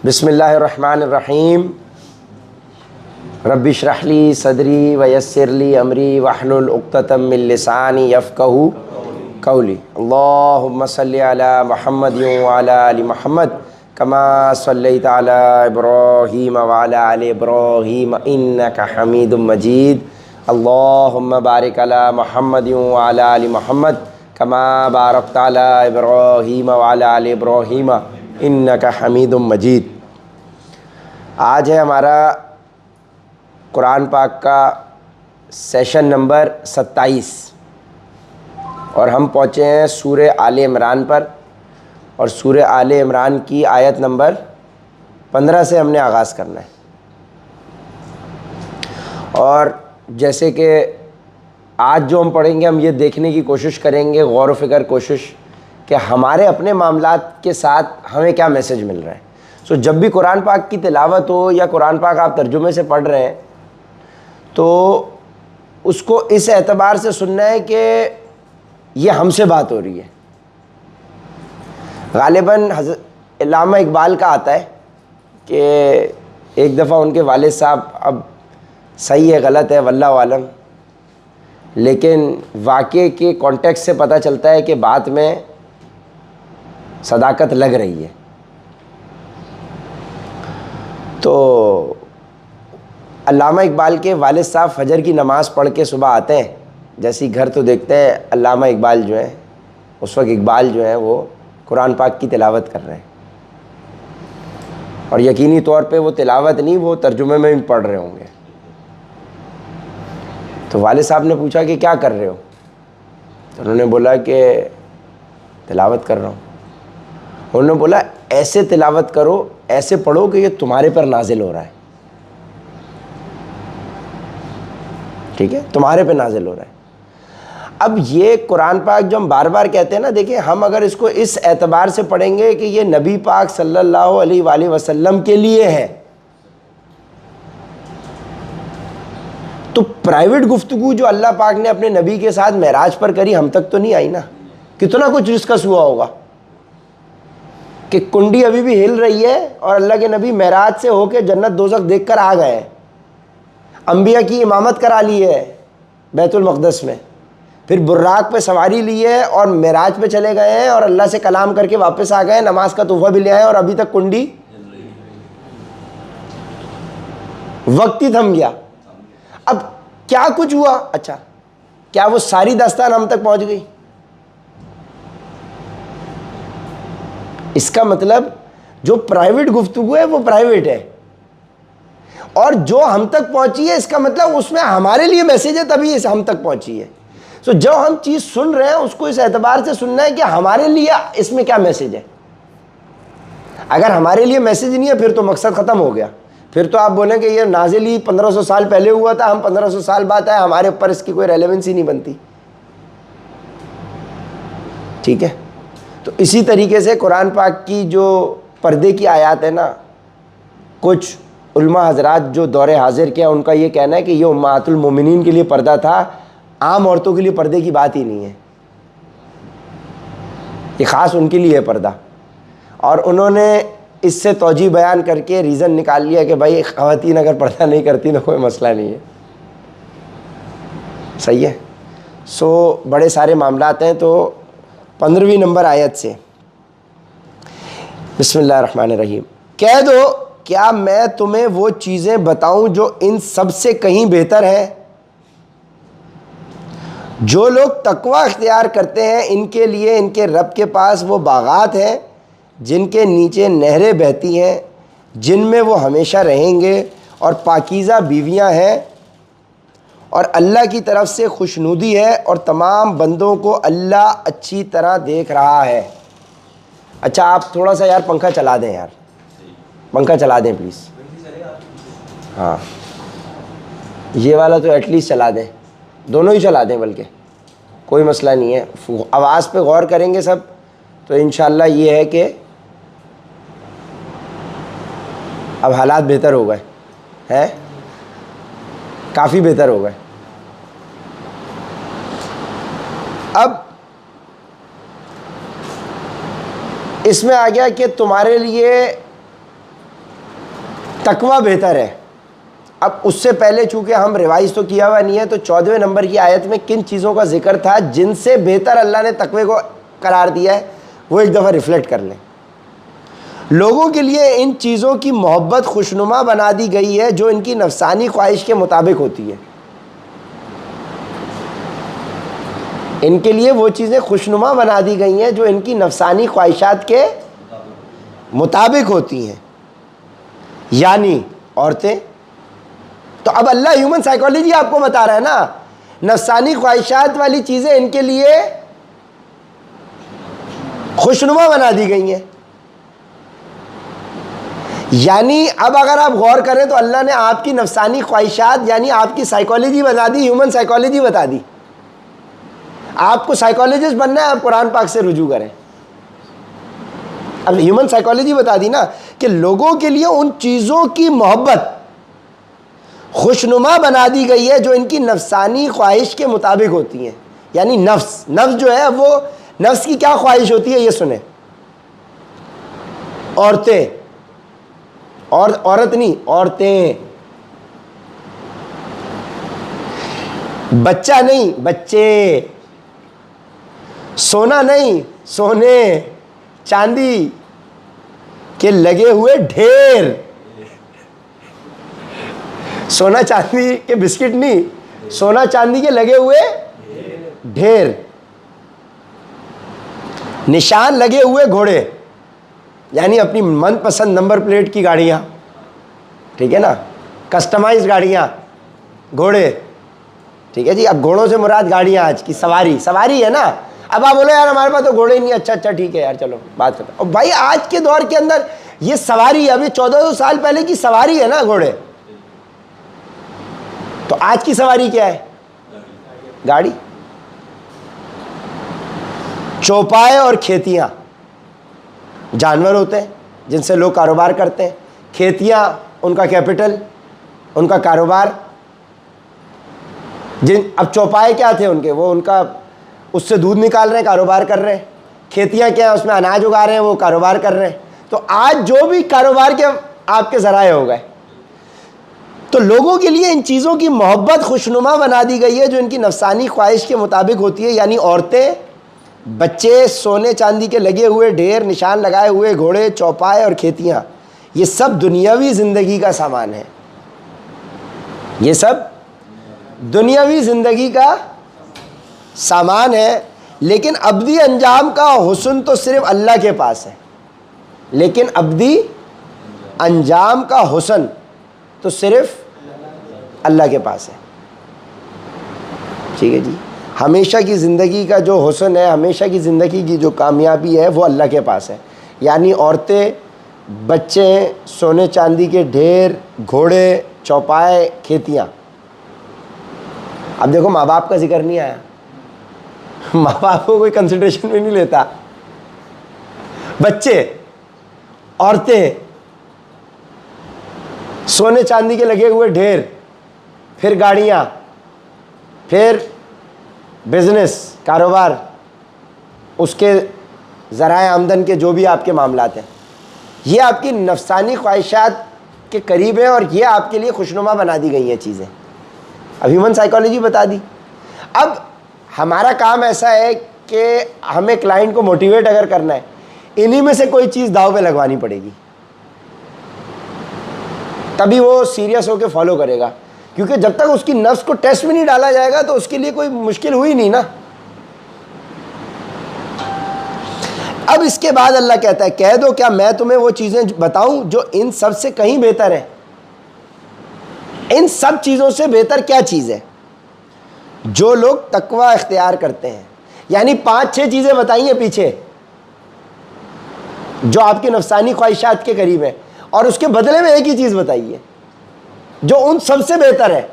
بسم اللہ الرحمن الرحیم رب اشرح لی صدری ویسر لی امری واحلل عقدۃ من لسانی یفقہوا قولی اللہم صلی علی محمد وعلی آل محمد کما صلیت علی ابراہیم وعلی آل ابراہیم انک حمید مجید اللہم بارک علی محمد وعلی آل محمد کما بارکت علی ابراہیم وعلی آل ابراہیم انک حمید مجید۔ آج ہے ہمارا قرآن پاک کا سیشن نمبر 27 اور ہم پہنچے ہیں سورہ آل عمران پر، اور سورہ آل عمران کی آیت نمبر 15 سے ہم نے آغاز کرنا ہے۔ اور جیسے کہ آج جو ہم پڑھیں گے، ہم یہ دیکھنے کی کوشش کریں گے، غور و فکر کوشش، کہ ہمارے اپنے معاملات کے ساتھ ہمیں کیا میسج مل رہا ہے۔ جب بھی قرآن پاک کی تلاوت ہو یا قرآن پاک آپ ترجمے سے پڑھ رہے ہیں تو اس کو اس اعتبار سے سننا ہے کہ یہ ہم سے بات ہو رہی ہے۔ غالباً حضرت علامہ اقبال کا آتا ہے کہ ایک دفعہ ان کے والد صاحب، اب صحیح ہے غلط ہے واللہ عالم، لیکن واقعے کے کانٹیکسٹ سے پتہ چلتا ہے کہ بات میں صداقت لگ رہی ہے۔ تو علامہ اقبال کے والد صاحب فجر کی نماز پڑھ کے صبح آتے ہیں، جیسے گھر تو دیکھتے ہیں علامہ اقبال جو ہیں، اس وقت اقبال جو ہیں وہ قرآن پاک کی تلاوت کر رہے ہیں، اور یقینی طور پہ وہ تلاوت نہیں، وہ ترجمے میں بھی پڑھ رہے ہوں گے۔ تو والد صاحب نے پوچھا کہ کیا کر رہے ہو؟ تو انہوں نے بولا کہ تلاوت کر رہا ہوں۔ انہوں نے بولا ایسے تلاوت کرو، ایسے پڑھو کہ یہ تمہارے پر نازل ہو رہا ہے، ٹھیک ہے، تمہارے پہ نازل ہو رہا ہے۔ اب یہ قرآن پاک جو ہم بار بار کہتے ہیں نا، دیکھیں ہم اگر اس کو اس اعتبار سے پڑھیں گے کہ یہ نبی پاک صلی اللہ علیہ وآلہ وسلم کے لیے ہے، تو پرائیویٹ گفتگو جو اللہ پاک نے اپنے نبی کے ساتھ معراج پر کری، ہم تک تو نہیں آئی نا۔ کتنا کچھ ڈسکس ہوا ہوگا کہ کنڈی ابھی بھی ہل رہی ہے اور اللہ کے نبی معراج سے ہو کے جنت دوزخ دیکھ کر آ گئے ہیں، انبیاء کی امامت کرا لی ہے بیت المقدس میں، پھر براق پہ سواری لی ہے اور معراج پہ چلے گئے ہیں اور اللہ سے کلام کر کے واپس آ گئے ہیں، نماز کا تحفہ بھی لے آئے ہیں، اور ابھی تک کنڈی وقت ہی تھم گیا۔ اب کیا کچھ ہوا؟ اچھا، کیا وہ ساری داستان ہم تک پہنچ گئی؟ اس کا مطلب جو پرائیویٹ گفتگو ہے وہ پرائیویٹ ہے، اور جو ہم تک پہنچی ہے اس کا مطلب اس میں ہمارے لیے میسیج ہے، تبھی ہم تک پہنچی ہے۔ جو ہم چیز سن رہے ہیں اس کو اس اعتبار سے سننا ہے کہ ہمارے لیے اس میں کیا میسیج ہے۔ اگر ہمارے لیے میسیج نہیں ہے پھر تو مقصد ختم ہو گیا، پھر تو آپ بولیں کہ یہ نازل ہی 1500 سال پہلے ہوا تھا، ہم 1500 سال بعد آئے، ہمارے اوپر اس کی کوئی ریلیونس ہی نہیں بنتی، ٹھیک ہے۔ تو اسی طریقے سے قرآن پاک کی جو پردے کی آیات ہے نا، کچھ علماء حضرات جو دور حاضر کے ہیں ان کا یہ کہنا ہے کہ یہ امہات المومنین کے لیے پردہ تھا، عام عورتوں کے لیے پردے کی بات ہی نہیں ہے، یہ خاص ان کے لیے ہے پردہ۔ اور انہوں نے اس سے توجیہ بیان کر کے ریزن نکال لیا کہ بھائی خواتین اگر پردہ نہیں کرتی تو کوئی مسئلہ نہیں ہے، صحیح ہے۔ بڑے سارے معاملات ہیں۔ تو 15ویں نمبر آیت سے، بسم اللہ الرحمن الرحیم، کہہ دو کیا میں تمہیں وہ چیزیں بتاؤں جو ان سب سے کہیں بہتر ہیں؟ جو لوگ تقوی اختیار کرتے ہیں ان کے لیے ان کے رب کے پاس وہ باغات ہیں جن کے نیچے نہریں بہتی ہیں، جن میں وہ ہمیشہ رہیں گے، اور پاکیزہ بیویاں ہیں، اور اللہ کی طرف سے خوشنودی ہے، اور تمام بندوں کو اللہ اچھی طرح دیکھ رہا ہے۔ اچھا، آپ تھوڑا سا یار پنکھا چلا دیں، یار پنکھا چلا دیں پلیز، ہاں یہ والا تو ایٹ لیسٹ چلا دیں، دونوں ہی چلا دیں، بلکہ کوئی مسئلہ نہیں ہے۔ آواز پہ غور کریں گے سب تو انشاءاللہ یہ ہے کہ اب حالات بہتر ہو گئے ہیں، کافی بہتر ہو گئے۔ اب اس میں آ گیا کہ تمہارے لیے تقوی بہتر ہے. اب اس سے پہلے چونکہ ہم ریوائز تو کیا ہوا نہیں ہے، تو 14ویں نمبر کی آیت میں کن چیزوں کا ذکر تھا جن سے بہتر اللہ نے تقوی کو قرار دیا ہے، وہ ایک دفعہ ریفلیکٹ کر لیں. لوگوں کے لیے ان چیزوں کی محبت خوشنما بنا دی گئی ہے جو ان کی نفسانی خواہش کے مطابق ہوتی ہے. ان کے لیے وہ چیزیں خوشنما بنا دی گئی ہیں جو ان کی نفسانی خواہشات کے مطابق ہوتی ہیں، یعنی عورتیں. تو اب اللہ ہیومن سائیکالوجی آپ کو بتا رہا ہے نا، نفسانی خواہشات والی چیزیں ان کے لیے خوشنما بنا دی گئی ہیں. یعنی اب اگر آپ غور کریں تو اللہ نے آپ کی نفسانی خواہشات یعنی آپ کی سائیکالوجی بتا دی، ہیومن سائیکالوجی بتا دی. آپ کو سائیکالوجسٹ بننا ہے، آپ قرآن پاک سے رجوع کریں. اب ہیومن سائیکالوجی بتا دی نا کہ لوگوں کے لیے ان چیزوں کی محبت خوشنما بنا دی گئی ہے جو ان کی نفسانی خواہش کے مطابق ہوتی ہیں. یعنی نفس جو ہے وہ نفس کی کیا خواہش ہوتی ہے یہ سنیں. عورتیں، اور عورت نہیں، عورتیں. بچہ نہیں، بچے. سونا نہیں، سونے چاندی کے لگے ہوئے ڈھیر. سونا چاندی کے بسکٹ نہیں، سونا چاندی کے لگے ہوئے ڈھیر. نشان لگے ہوئے گھوڑے، یعنی اپنی من پسند نمبر پلیٹ کی گاڑیاں، ٹھیک ہے نا، کسٹمائز گاڑیاں، گھوڑے. ٹھیک ہے جی. اب گھوڑوں سے مراد گاڑیاں آج کی سواری ہے نا. اب آپ بولو یار ہمارے پاس تو گھوڑے نہیں. اچھا ٹھیک ہے یار، چلو بات کرتے ہیں. اور بھائی آج کے دور کے اندر یہ سواری، ابھی 1400 سال پہلے کی سواری ہے نا گھوڑے. تو آج کی سواری کیا ہے؟ گاڑی. چوپائے اور کھیتیاں جانور ہوتے ہیں جن سے لوگ کاروبار کرتے ہیں. کھیتیاں ان کا کیپٹل، ان کا کاروبار. اب چوپائے کیا تھے ان کے؟ وہ ان کا اس سے دودھ نکال رہے ہیں، کاروبار کر رہے ہیں. کھیتیاں کیا ہیں؟ اس میں اناج اگا رہے ہیں، وہ کاروبار کر رہے ہیں. تو آج جو بھی کاروبار کے آپ کے ذرائع ہو گئے. تو لوگوں کے لیے ان چیزوں کی محبت خوشنما بنا دی گئی ہے جو ان کی نفسانی خواہش کے مطابق ہوتی ہے، یعنی عورتیں، بچے، سونے چاندی کے لگے ہوئے ڈھیر، نشان لگائے ہوئے گھوڑے، چوپائے اور کھیتیاں. یہ سب دنیاوی زندگی کا سامان ہے. یہ سب دنیاوی زندگی کا سامان ہے، لیکن ابدی انجام کا حسن تو صرف اللہ کے پاس ہے. لیکن ابدی انجام کا حسن تو صرف اللہ کے پاس ہے. ٹھیک ہے جی. ہمیشہ کی زندگی کا جو حسن ہے، ہمیشہ کی زندگی کی جو کامیابی ہے، وہ اللہ کے پاس ہے. یعنی عورتیں، بچے، سونے چاندی کے ڈھیر، گھوڑے، چوپائے، کھیتیاں. اب دیکھو ماں باپ کا ذکر نہیں آیا. ماں باپ کو کوئی کنسیڈریشن بھی نہیں لیتا. بچے، عورتیں، سونے چاندی کے لگے ہوئے ڈھیر، پھر گاڑیاں، پھر بزنس، کاروبار، اس کے ذرائع آمدن کے جو بھی آپ کے معاملات ہیں، یہ آپ کی نفسانی خواہشات کے قریب ہیں اور یہ آپ کے لیے خوشنما بنا دی گئی ہیں چیزیں. اب ہیومن سائیکالوجی بتا دی. اب ہمارا کام ایسا ہے کہ ہمیں کلائنٹ کو موٹیویٹ اگر کرنا ہے، انہی میں سے کوئی چیز داؤ پہ لگوانی پڑے گی، تبھی وہ سیریس ہو کے فالو کرے گا. کیونکہ جب تک اس کی نفس کو ٹیسٹ میں نہیں ڈالا جائے گا تو اس کے لیے کوئی مشکل ہوئی نہیں نا. اب اس کے بعد اللہ کہتا ہے کہہ دو کیا میں تمہیں وہ چیزیں بتاؤں جو ان سب سے کہیں بہتر ہیں. ان سب چیزوں سے بہتر کیا چیز ہے؟ جو لوگ تقوی اختیار کرتے ہیں. یعنی 5-6 چیزیں بتائی ہیں پیچھے جو آپ کی نفسانی خواہشات کے قریب ہیں، اور اس کے بدلے میں ایک ہی چیز بتائی ہے جو ان سب سے بہتر ہے.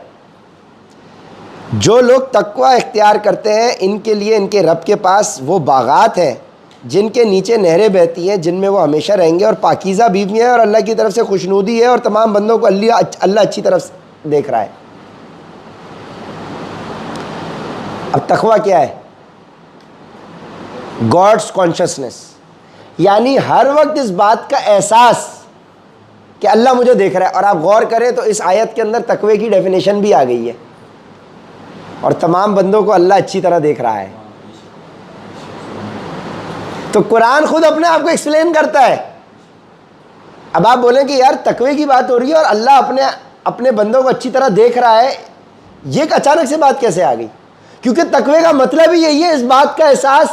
جو لوگ تقوی اختیار کرتے ہیں ان کے لیے ان کے رب کے پاس وہ باغات ہیں جن کے نیچے نہریں بہتی ہیں، جن میں وہ ہمیشہ رہیں گے، اور پاکیزہ بیویاں ہیں، اور اللہ کی طرف سے خوشنودی ہے، اور تمام بندوں کو اللہ اچھی طرف دیکھ رہا ہے. اب تقوی کیا ہے؟ God's conscience. یعنی ہر وقت اس بات کا احساس کہ اللہ مجھے دیکھ رہا ہے. اور آپ غور کریں تو اس آیت کے اندر تقوی کی ڈیفینیشن بھی آ گئی ہے, اور تمام بندوں کو اللہ اچھی طرح دیکھ رہا ہے. تو قرآن خود اپنے آپ کو ایکسپلین کرتا ہے. اب آپ بولیں کہ یار تقوی کی بات ہو رہی ہے اور اللہ اپنے بندوں کو اچھی طرح دیکھ رہا ہے, یہ ایک اچانک سے بات کیسے آ گئی؟ کیونکہ تقوی کا مطلب ہی یہی ہے, اس بات کا احساس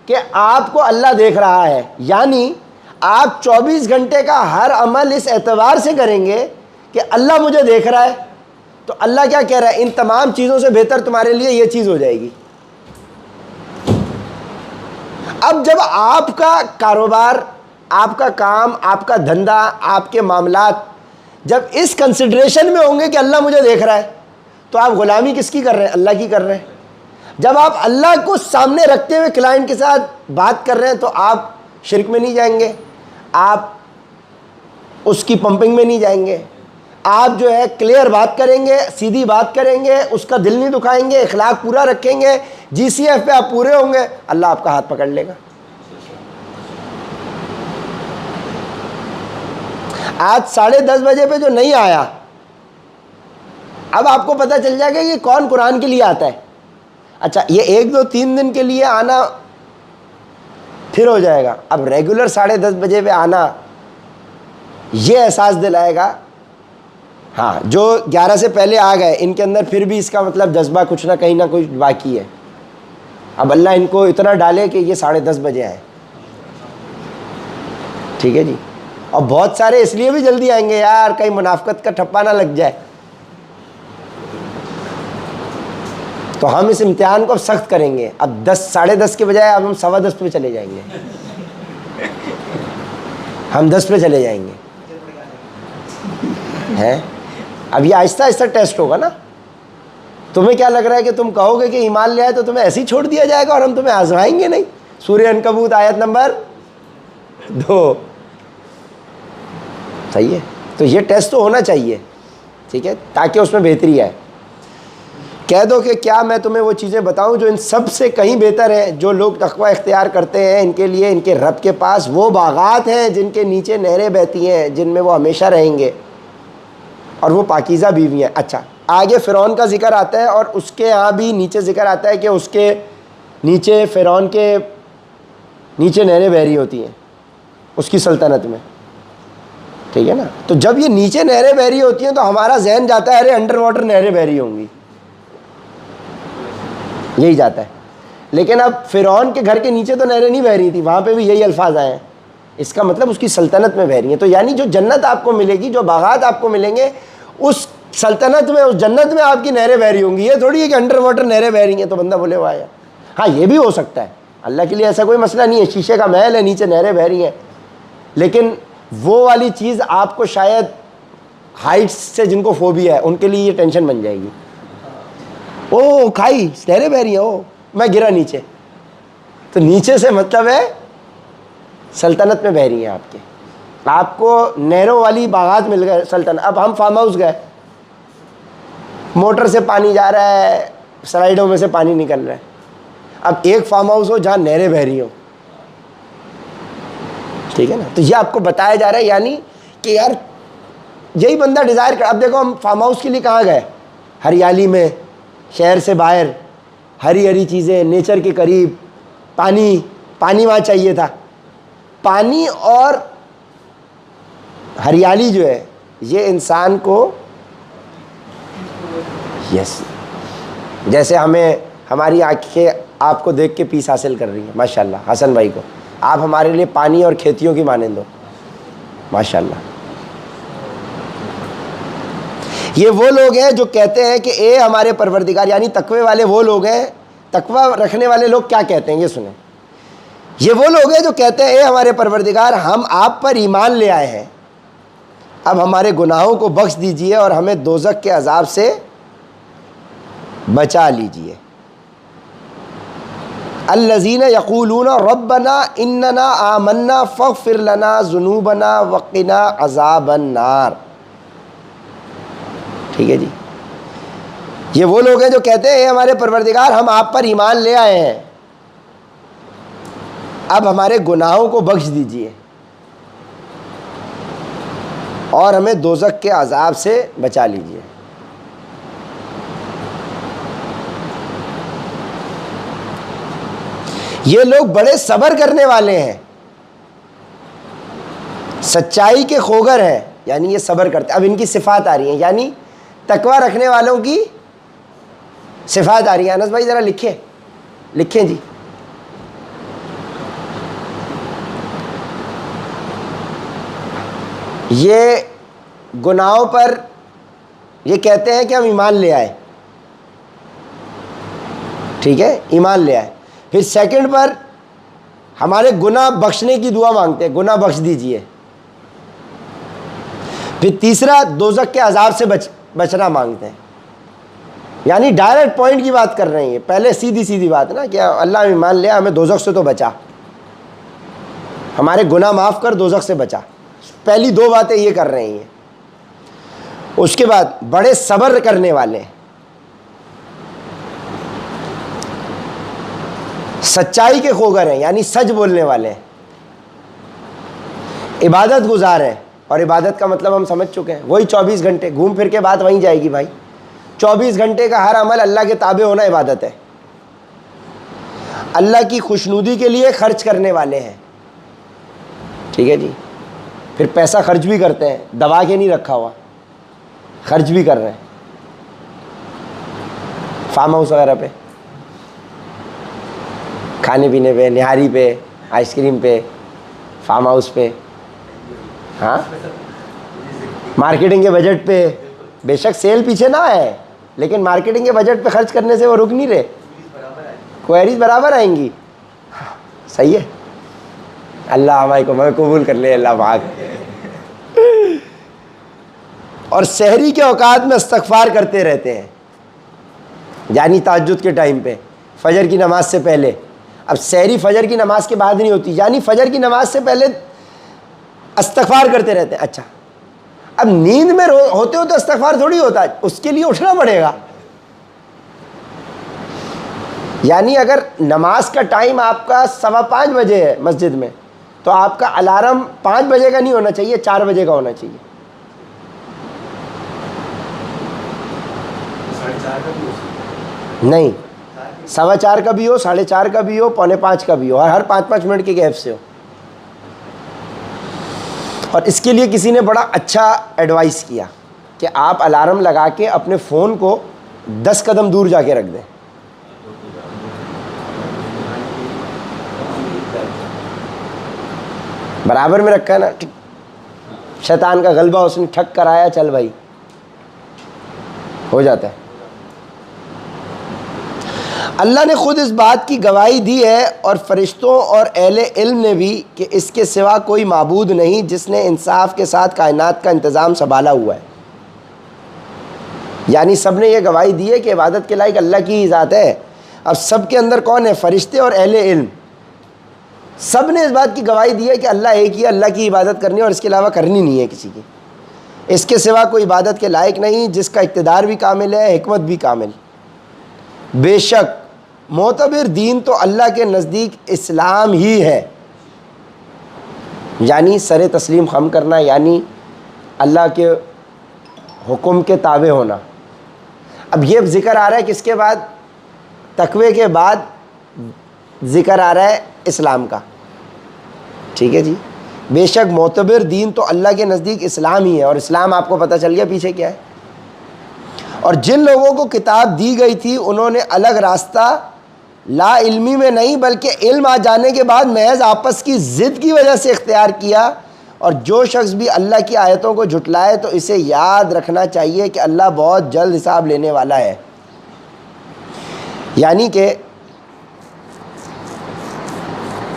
کہ آپ کو اللہ دیکھ رہا ہے. یعنی آپ 24 گھنٹے کا ہر عمل اس اعتبار سے کریں گے کہ اللہ مجھے دیکھ رہا ہے. تو اللہ کیا کہہ رہا ہے؟ ان تمام چیزوں سے بہتر تمہارے لیے یہ چیز ہو جائے گی. اب جب آپ کا کاروبار, آپ کا کام, آپ کا دھندا, آپ کے معاملات جب اس کنسیڈریشن میں ہوں گے کہ اللہ مجھے دیکھ رہا ہے, تو آپ غلامی کس کی کر رہے ہیں؟ اللہ کی کر رہے ہیں. جب آپ اللہ کو سامنے رکھتے ہوئے کلائنٹ کے ساتھ بات کر رہے ہیں تو آپ شرک میں نہیں جائیں گے, آپ اس کی پمپنگ میں نہیں جائیں گے, آپ جو ہے کلیئر بات کریں گے, سیدھی بات کریں گے, اس کا دل نہیں دکھائیں گے, اخلاق پورا رکھیں گے, جی سی ایف پہ آپ پورے ہوں گے, اللہ آپ کا ہاتھ پکڑ لے گا. آج 10:30 بجے پہ جو نہیں آیا, اب آپ کو پتہ چل جائے گا کہ کون قرآن کے لیے آتا ہے. اچھا, یہ 1 2 3 دن کے لیے آنا پھر ہو جائے گا. اب ریگولر 10:30 بجے پہ آنا یہ احساس دلائے گا. ہاں, جو 11 سے پہلے آ گئے ان کے اندر پھر بھی اس کا مطلب جذبہ کچھ نہ کہیں نہ کچھ باقی ہے. اب اللہ ان کو اتنا ڈالے کہ یہ 10:30 بجے آئے. ٹھیک ہے جی. اور بہت سارے اس لیے بھی جلدی آئیں گے یار کہیں منافقت کا ٹھپا نہ لگ جائے. تو ہم اس امتحان کو اب سخت کریں گے. اب 10 10:30 کے بجائے اب ہم 10:15 پہ چلے جائیں گے, ہم 10 پہ چلے جائیں گے. ہے اب یہ آہستہ آہستہ ٹیسٹ ہوگا نا. تمہیں کیا لگ رہا ہے کہ تم کہو گے کہ ایمان لے آئے تو تمہیں ایسے ہی چھوڑ دیا جائے گا اور ہم تمہیں آزمائیں گے نہیں؟ سورہ عنکبوت آیت نمبر 2. صحیح ہے. تو یہ ٹیسٹ تو ہونا چاہیے, ٹھیک ہے, تاکہ اس میں بہتری آئے. کہہ دو کہ کیا میں تمہیں وہ چیزیں بتاؤں جو ان سب سے کہیں بہتر ہیں. جو لوگ تقوی اختیار کرتے ہیں ان کے لیے ان کے رب کے پاس وہ باغات ہیں جن کے نیچے نہریں بہتی ہیں, جن میں وہ ہمیشہ رہیں گے, اور وہ پاکیزہ بیوی ہیں. اچھا, آگے فرعون کا ذکر آتا ہے اور اس کے ہاں بھی نیچے ذکر آتا ہے کہ اس کے نیچے, فرعون کے نیچے نہریں بہ رہی ہوتی ہیں اس کی سلطنت میں. ٹھیک ہے نا. تو جب یہ نیچے نہریں بہ رہی ہوتی ہیں تو ہمارا ذہن جاتا ہے ارے انڈر واٹر نہریں بہ رہی ہوں گی, یہی جاتا ہے. لیکن اب فرعون کے گھر کے نیچے تو نہریں نہیں بہ رہی تھی, وہاں پہ بھی یہی الفاظ آئے ہیں. اس کا مطلب اس کی سلطنت میں بہ رہی ہیں. تو یعنی جو جنت آپ کو ملے گی, جو باغات آپ کو ملیں گے, اس سلطنت میں, اس جنت میں آپ کی نہریں بہ رہی ہوں گی. یہ تھوڑی ہے کہ انڈر واٹر نہریں بہ رہی ہیں تو بندہ بولے واہ. ہاں یہ بھی ہو سکتا ہے, اللہ کے لیے ایسا کوئی مسئلہ نہیں ہے. شیشے کا محل ہے, نیچے نہریں بہ رہی ہیں, لیکن وہ والی چیز آپ کو شاید ہائٹس سے جن کو فوبیا ہے ان کے لیے یہ ٹینشن بن جائے گی. او کھائی نہریں بہ رہی ہیں, او میں گرا نیچے. تو نیچے سے مطلب ہے سلطنت میں بہ رہی ہیں آپ کے, آپ کو نہروں والی باغات مل گئے سلطنت. اب ہم فارم ہاؤس گئے, موٹر سے پانی جا رہا ہے, سلائڈوں میں سے پانی نکل رہا ہے. اب ایک فارم ہاؤس ہو جہاں نہریں بہ رہی ہوں, ٹھیک ہے نا. تو یہ آپ کو بتایا جا رہا ہے یعنی کہ یار یہی بندہ ڈیزائر کر. اب دیکھو ہم فارم ہاؤس کے لیے کہاں گئے, ہریالی میں, شہر سے باہر, ہری ہری چیزیں, نیچر کے قریب, پانی وہاں چاہیے تھا. پانی اور ہریالی جو ہے یہ انسان کو, یس, جیسے ہماری آنکھیں آپ کو دیکھ کے پیس حاصل کر رہی ہیں, ماشاءاللہ. حسن بھائی کو آپ ہمارے لیے پانی اور کھیتیوں کی مانند ہو, ماشاءاللہ. یہ وہ لوگ ہیں جو کہتے ہیں کہ اے ہمارے پروردگار, یعنی تقوی والے وہ لوگ ہیں. تقوی رکھنے والے لوگ کیا کہتے ہیں یہ سنیں. یہ وہ لوگ ہیں جو کہتے ہیں اے ہمارے پروردگار ہم آپ پر ایمان لے آئے ہیں, اب ہمارے گناہوں کو بخش دیجئے اور ہمیں دوزخ کے عذاب سے بچا لیجئے. الذین یقولون ربنا اننا آمنا فاغفر لنا ذنوبنا وقنا عذاب النار. ٹھیک ہے جی. یہ وہ لوگ ہیں جو کہتے ہیں اے ہمارے پروردگار ہم آپ پر ایمان لے آئے ہیں, اب ہمارے گناہوں کو بخش دیجئے. اور ہمیں دوزخ کے عذاب سے بچا لیجیے۔ یہ لوگ بڑے صبر کرنے والے ہیں، سچائی کے خوگر ہیں، یعنی یہ صبر کرتے۔ اب ان کی صفات آ رہی ہیں، یعنی تقوی رکھنے والوں کی صفات آ رہی ہیں۔ انس بھائی ذرا لکھیں جی۔ یہ گناہوں پر یہ کہتے ہیں کہ ہم ایمان لے آئے، ٹھیک ہے، ایمان لے آئے۔ پھر سیکنڈ پر ہمارے گناہ بخشنے کی دعا مانگتے ہیں، گناہ بخش دیجئے۔ پھر تیسرا دوزخ کے عذاب سے بچنا مانگتے ہیں، یعنی ڈائریکٹ پوائنٹ کی بات کر رہے ہیں۔ پہلے سیدھی بات نا کہ اللہ ہم ایمان لے، ہمیں دوزخ سے تو بچا، ہمارے گناہ معاف کر، دوزخ سے بچا۔ پہلی دو باتیں یہ کر رہے ہیں۔ اس کے بعد بڑے صبر کرنے والے ہیں، سچائی کے خوگر ہیں، یعنی سچ بولنے والے ہیں، عبادت گزار ہیں۔ اور عبادت کا مطلب ہم سمجھ چکے ہیں، وہی 24 گھنٹے گھوم پھر کے بات وہیں جائے گی بھائی۔ 24 گھنٹے کا ہر عمل اللہ کے تابع ہونا عبادت ہے۔ اللہ کی خوشنودی کے لیے خرچ کرنے والے ہیں، ٹھیک ہے جی۔ پھر پیسہ خرچ بھی کرتے ہیں، دبا کے نہیں رکھا ہوا، خرچ بھی کر رہے ہیں، فارم ہاؤس وغیرہ پہ، کھانے پینے پہ، نہاری پہ، آئس کریم پہ، فارم ہاؤس پہ، ہاں، مارکیٹنگ کے بجٹ پہ۔ بے شک سیل پیچھے نہ ہے، لیکن مارکیٹنگ کے بجٹ پہ خرچ کرنے سے وہ رک نہیں رہے، کوئریز برابر آئیں گی۔ صحیح ہے، اللہ ہمارے کو قبول کر لے، اللہ پاک۔ اور سحری کے اوقات میں استغفار کرتے رہتے ہیں، یعنی تہجد کے ٹائم پہ، فجر کی نماز سے پہلے۔ اب سحری فجر کی نماز کے بعد نہیں ہوتی، یعنی فجر کی نماز سے پہلے استغفار کرتے رہتے ہیں۔ اچھا، اب نیند میں ہوتے ہو تو استغفار تھوڑی ہوتا ہے، اس کے لیے اٹھنا پڑے گا۔ یعنی اگر نماز کا ٹائم آپ کا 5:15 بجے ہے مسجد میں، تو آپ کا الارم 5 بجے کا نہیں ہونا چاہیے، 4 بجے کا ہونا چاہیے۔ نہیں، 4:15 کا بھی ہو، 4:30 کا بھی ہو، 4:45 کا بھی ہو، اور ہر 5-5 منٹ کے گیپ سے ہو۔ اور اس کے لیے کسی نے بڑا اچھا ایڈوائس کیا کہ آپ الارم لگا کے اپنے فون کو 10 قدم دور جا کے رکھ دیں۔ برابر میں رکھا ہے نا، شیطان کا غلبہ اس نے ٹھک کرایا، چل بھائی، ہو جاتا ہے۔ اللہ نے خود اس بات کی گواہی دی ہے، اور فرشتوں اور اہل علم نے بھی، کہ اس کے سوا کوئی معبود نہیں جس نے انصاف کے ساتھ کائنات کا انتظام سنبھالا ہوا ہے۔ یعنی سب نے یہ گواہی دی ہے کہ عبادت کے لائق اللہ کی ذات ہے۔ اب سب کے اندر کون ہے؟ فرشتے اور اہل علم، سب نے اس بات کی گواہی دی ہے کہ اللہ ایک ہی، اللہ کی عبادت کرنی اور اس کے علاوہ کرنی نہیں ہے کسی کی۔ اس کے سوا کوئی عبادت کے لائق نہیں، جس کا اقتدار بھی کامل ہے، حکمت بھی کامل۔ بے شک معتبر دین تو اللہ کے نزدیک اسلام ہی ہے، یعنی سر تسلیم خم کرنا، یعنی اللہ کے حکم کے تابع ہونا۔ اب یہ ذکر آ رہا ہے کس کے بعد؟ تقوی کے بعد ذکر آ رہا ہے اسلام کا، ٹھیک ہے جی۔ بے شک معتبر دین تو اللہ کے نزدیک اسلام ہی ہے، اور اسلام آپ کو پتہ چل گیا پیچھے کیا ہے۔ اور جن لوگوں کو کتاب دی گئی تھی انہوں نے الگ راستہ لا علمی میں نہیں بلکہ علم آ جانے کے بعد محض آپس کی ضد کی وجہ سے اختیار کیا۔ اور جو شخص بھی اللہ کی آیتوں کو جھٹلائے تو اسے یاد رکھنا چاہیے کہ اللہ بہت جلد حساب لینے والا ہے۔ یعنی کہ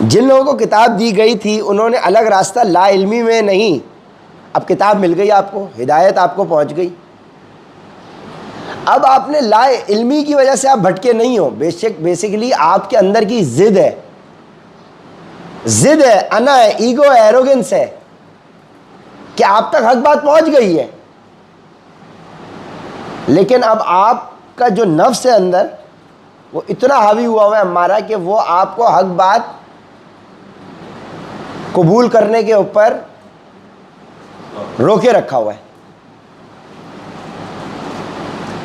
جن لوگوں کو کتاب دی گئی تھی انہوں نے الگ راستہ لا علمی میں نہیں، اب کتاب مل گئی آپ کو، ہدایت آپ کو پہنچ گئی، اب آپ نے لا علمی کی وجہ سے آپ بھٹکے نہیں ہو۔ بیسیکلی آپ کے اندر کی ضد ہے، انا ہے، ایگو ہے، ایروگنس ہے، کہ آپ تک حق بات پہنچ گئی ہے، لیکن اب آپ کا جو نفس ہے اندر وہ اتنا حاوی ہوا ہے ہمارا کہ وہ آپ کو حق بات قبول کرنے کے اوپر روکے رکھا ہوا ہے.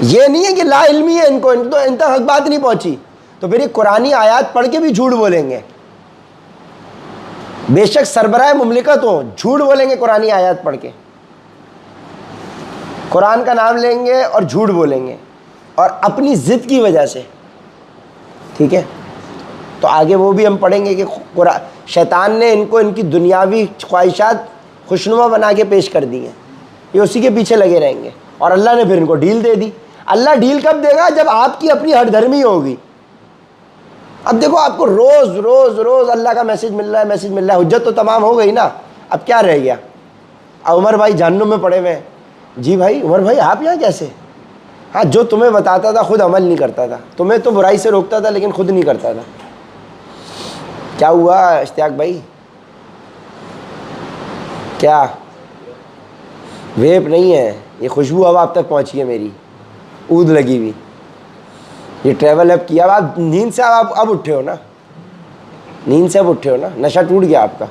یہ نہیں ہے کہ لا علمی ہے ان کو، ان تک حق بات نہیں پہنچی تو پھر یہ قرآنی آیات پڑھ کے بھی جھوٹ بولیں گے. بے شک سربراہ مملکت ہو، جھوٹ بولیں گے قرآنی آیات پڑھ کے، قرآن کا نام لیں گے اور جھوٹ بولیں گے، اور اپنی ضد کی وجہ سے. ٹھیک ہے، تو آگے وہ بھی ہم پڑھیں گے کہ شیطان نے ان کو ان کی دنیاوی خواہشات خوشنما بنا کے پیش کر دی ہیں، یہ اسی کے پیچھے لگے رہیں گے، اور اللہ نے پھر ان کو ڈیل دے دی. اللہ ڈیل کب دے گا؟ جب آپ کی اپنی ہٹ دھرمی ہوگی. اب دیکھو آپ کو روز روز روز اللہ کا میسج مل رہا ہے، حجت تو تمام ہو گئی نا، اب کیا رہ گیا؟ عمر بھائی جہنم میں پڑے ہوئے ہیں. جی بھائی عمر بھائی آپ یہاں کیسے؟ ہاں جو تمہیں بتاتا تھا خود عمل نہیں کرتا تھا، تمہیں تو برائی سے روکتا تھا لیکن خود نہیں کرتا تھا. کیا ہوا اشتیاق بھائی؟ کیا ویپ نہیں ہے، یہ خوشبو اب آپ تک پہنچی ہے میری، اود لگی ہوئی. یہ ٹریول ایپ کیا، آپ نیند سے اب اٹھے ہو نا، نیند سے اب اٹھے ہو نا، نشہ ٹوٹ گیا آپ کا.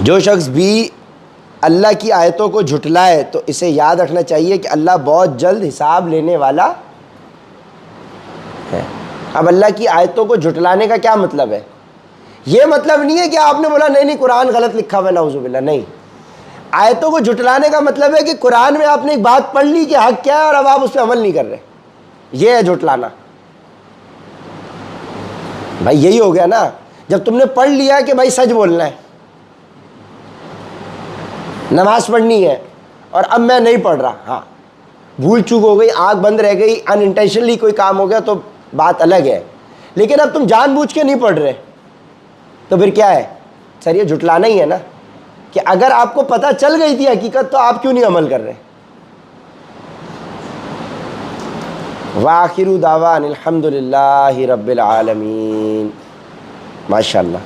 جو شخص بھی اللہ کی آیتوں کو جھٹلائے تو اسے یاد رکھنا چاہیے کہ اللہ بہت جلد حساب لینے والا ہے. اب اللہ کی آیتوں کو جھٹلانے کا کیا مطلب ہے؟ یہ مطلب نہیں ہے کہ آپ نے بولا نہیں قرآن غلط لکھا ہوا ہے نعوذ باللہ، نہیں. آیتوں کو جھٹلانے کا مطلب ہے کہ قرآن میں آپ نے ایک بات پڑھ لی کہ حق کیا ہے اور اب آپ اس پہ عمل نہیں کر رہے، یہ ہے جھٹلانا. بھائی یہی ہو گیا نا، جب تم نے پڑھ لیا کہ بھائی سچ بولنا ہے، نماز پڑھنی ہے، اور اب میں نہیں پڑھ رہا، ہاں بھول چوک ہو گئی، آنکھ بند رہ گئی، ان انٹینشنلی کوئی کام ہو گیا تو بات الگ ہے، لیکن اب تم جان بوجھ کے نہیں پڑھ رہے تو پھر کیا ہے؟ سر یہ جھٹلانا ہی ہے نا، کہ اگر آپ کو پتہ چل گئی تھی حقیقت تو آپ کیوں نہیں عمل کر رہے. وآخر دعوان الحمد للہ رب العالمین. ماشاء اللہ.